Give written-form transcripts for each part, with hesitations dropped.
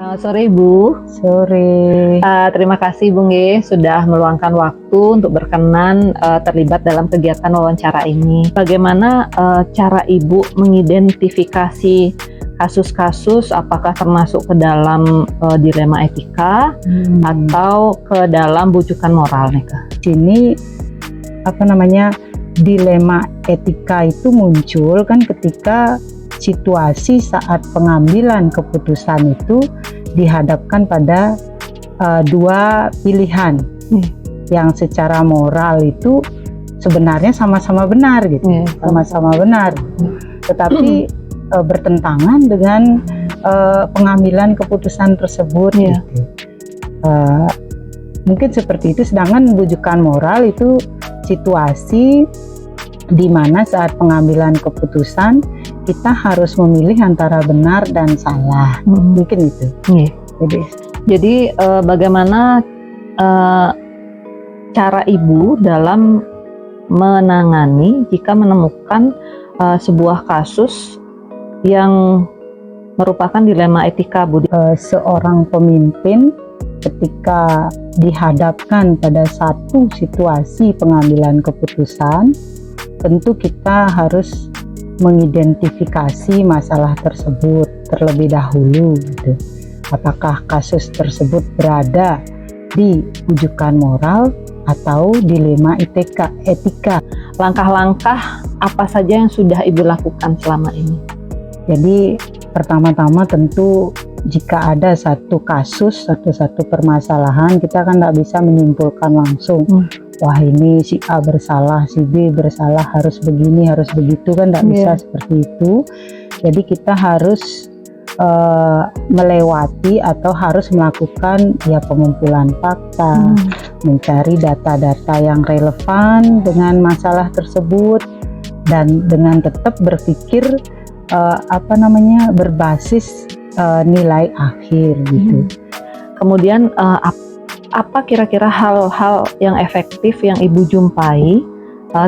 Selamat sore Ibu. Sore. Terima kasih Bung Ye sudah meluangkan waktu untuk berkenan terlibat dalam kegiatan wawancara ini. Bagaimana cara Ibu mengidentifikasi kasus-kasus, apakah termasuk ke dalam dilema etika atau ke dalam bujukan moral nih Kak? Sini dilema etika itu muncul kan ketika situasi saat pengambilan keputusan itu dihadapkan pada dua pilihan yang secara moral itu sebenarnya sama-sama benar gitu, sama-sama benar, tetapi bertentangan dengan pengambilan keputusan tersebut gitu. Mungkin seperti itu, sedangkan bujukan moral itu situasi di mana saat pengambilan keputusan kita harus memilih antara benar dan salah, mungkin itu. Jadi bagaimana cara Ibu dalam menangani jika menemukan sebuah kasus yang merupakan dilema etika, Bu? Seorang pemimpin ketika dihadapkan pada satu situasi pengambilan keputusan, tentu kita harus mengidentifikasi masalah tersebut terlebih dahulu gitu. Apakah kasus tersebut berada di bujukan moral atau dilema etika? Langkah-langkah apa saja yang sudah Ibu lakukan selama ini? Jadi pertama-tama tentu jika ada satu kasus, satu permasalahan, kita kan tidak bisa menyimpulkan langsung wah ini si A bersalah, si B bersalah, harus begini, harus begitu, kan tidak bisa seperti itu. Jadi kita harus melewati atau harus melakukan pengumpulan fakta, mencari data-data yang relevan dengan masalah tersebut, dan dengan tetap berpikir berbasis nilai akhir gitu. Kemudian apa kira-kira hal-hal yang efektif yang Ibu jumpai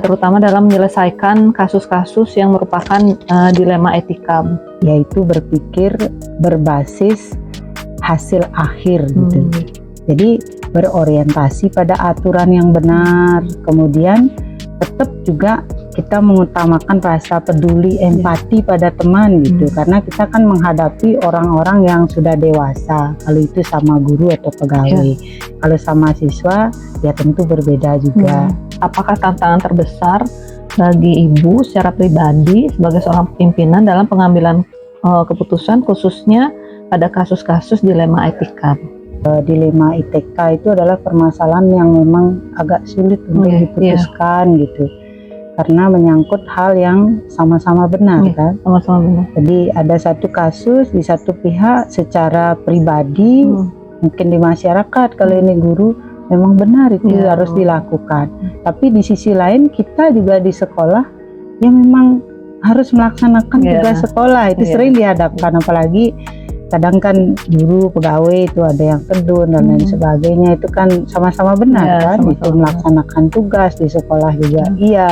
terutama dalam menyelesaikan kasus-kasus yang merupakan dilema etika? Yaitu berpikir berbasis hasil akhir gitu. Jadi berorientasi pada aturan yang benar, kemudian tetap juga kita mengutamakan rasa peduli, empati pada teman gitu, karena kita kan menghadapi orang-orang yang sudah dewasa, kalau itu sama guru atau pegawai. Kalau sama siswa ya tentu berbeda juga. Apakah tantangan terbesar bagi Ibu secara pribadi sebagai seorang pimpinan dalam pengambilan keputusan khususnya pada kasus-kasus dilema etika? Dilema etika itu adalah permasalahan yang memang agak sulit untuk diputuskan gitu, karena menyangkut hal yang sama-sama benar kan. Sama-sama benar. Jadi ada satu kasus di satu pihak secara pribadi, mungkin di masyarakat kalau ini guru memang benar itu harus dilakukan, tapi di sisi lain kita juga di sekolah yang memang harus melaksanakan tugas sekolah itu sering dihadapkan, apalagi kadang kan guru, pegawai itu ada yang kedun dan lain sebagainya, itu kan sama-sama benar kan, itu melaksanakan tugas di sekolah juga gitu.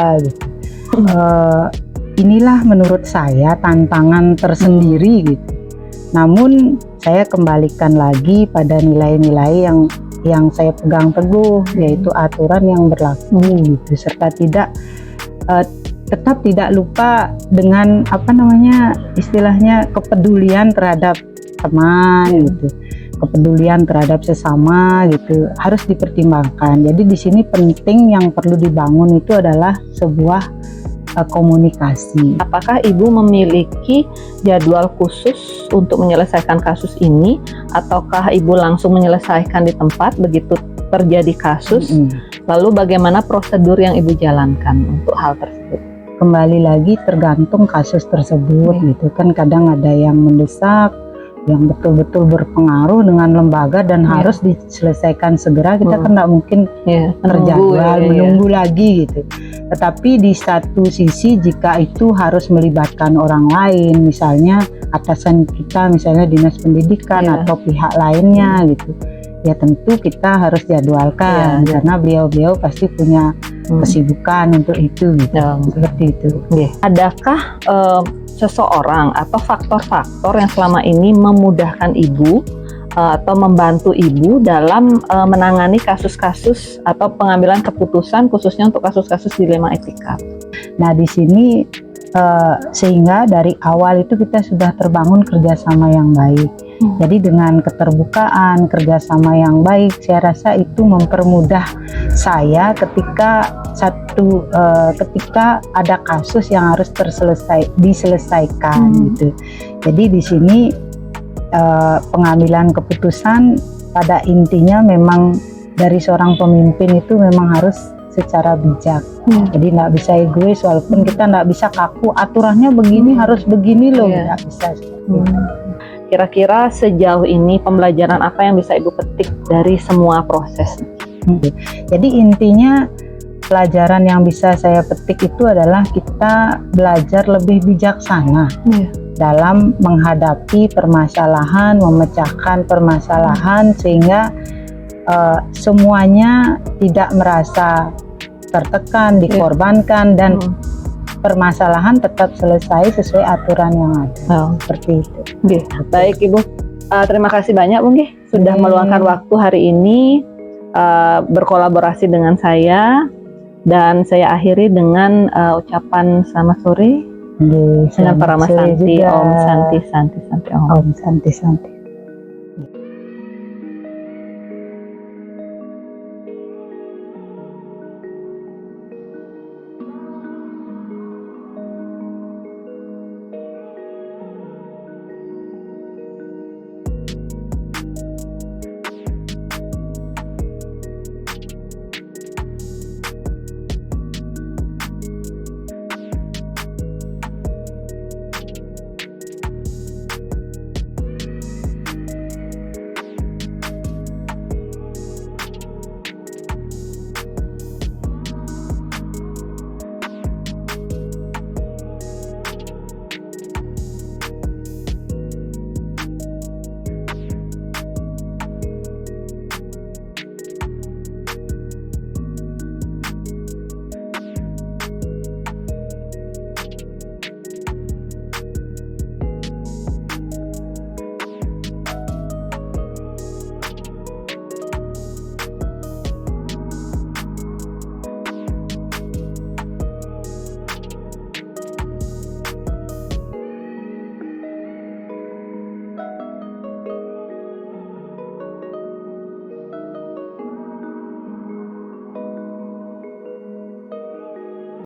Inilah menurut saya tantangan tersendiri gitu. Namun saya kembalikan lagi pada nilai-nilai yang saya pegang teguh, yaitu aturan yang berlaku gitu, serta tetap tidak lupa dengan istilahnya kepedulian terhadap teman gitu, kepedulian terhadap sesama gitu, harus dipertimbangkan. Jadi di sini penting yang perlu dibangun itu adalah sebuah komunikasi. Apakah Ibu memiliki jadwal khusus untuk menyelesaikan kasus ini, ataukah Ibu langsung menyelesaikan di tempat begitu terjadi kasus? Lalu bagaimana prosedur yang Ibu jalankan untuk hal tersebut? Kembali lagi tergantung kasus tersebut gitu kan, kadang ada yang mendesak, yang betul-betul berpengaruh dengan lembaga dan harus diselesaikan segera, kita kan tidak mungkin terjadwal menunggu lagi gitu. Tetapi di satu sisi jika itu harus melibatkan orang lain, misalnya atasan kita, misalnya dinas pendidikan atau pihak lainnya gitu, ya tentu kita harus jadwalkan karena beliau-beliau pasti punya kesibukan untuk itu gitu. Seperti itu. Adakah seseorang atau faktor-faktor yang selama ini memudahkan Ibu atau membantu ibu dalam menangani kasus-kasus atau pengambilan keputusan khususnya untuk kasus-kasus dilema etika. Nah, di sini sehingga dari awal itu kita sudah terbangun kerjasama yang baik. Jadi dengan keterbukaan, kerjasama yang baik, saya rasa itu mempermudah saya ketika ketika ada kasus yang harus diselesaikan gitu. Jadi di sini pengambilan keputusan pada intinya memang dari seorang pemimpin itu memang harus secara bijak. Jadi nggak bisa egois, walaupun kita nggak bisa kaku aturannya begini harus begini loh, nggak bisa. Kira-kira sejauh ini pembelajaran apa yang bisa Ibu petik dari semua proses? Jadi intinya pelajaran yang bisa saya petik itu adalah kita belajar lebih bijaksana dalam menghadapi permasalahan, memecahkan permasalahan sehingga semuanya tidak merasa tertekan, dikorbankan dan permasalahan tetap selesai sesuai aturan yang ada. Seperti itu. Baik Ibu, terima kasih banyak Bu sudah meluangkan waktu hari ini berkolaborasi dengan saya, dan saya akhiri dengan ucapan selamat sore dengan para Mas Santi. Om Santi Santi Santi Om. Om Santi Santi.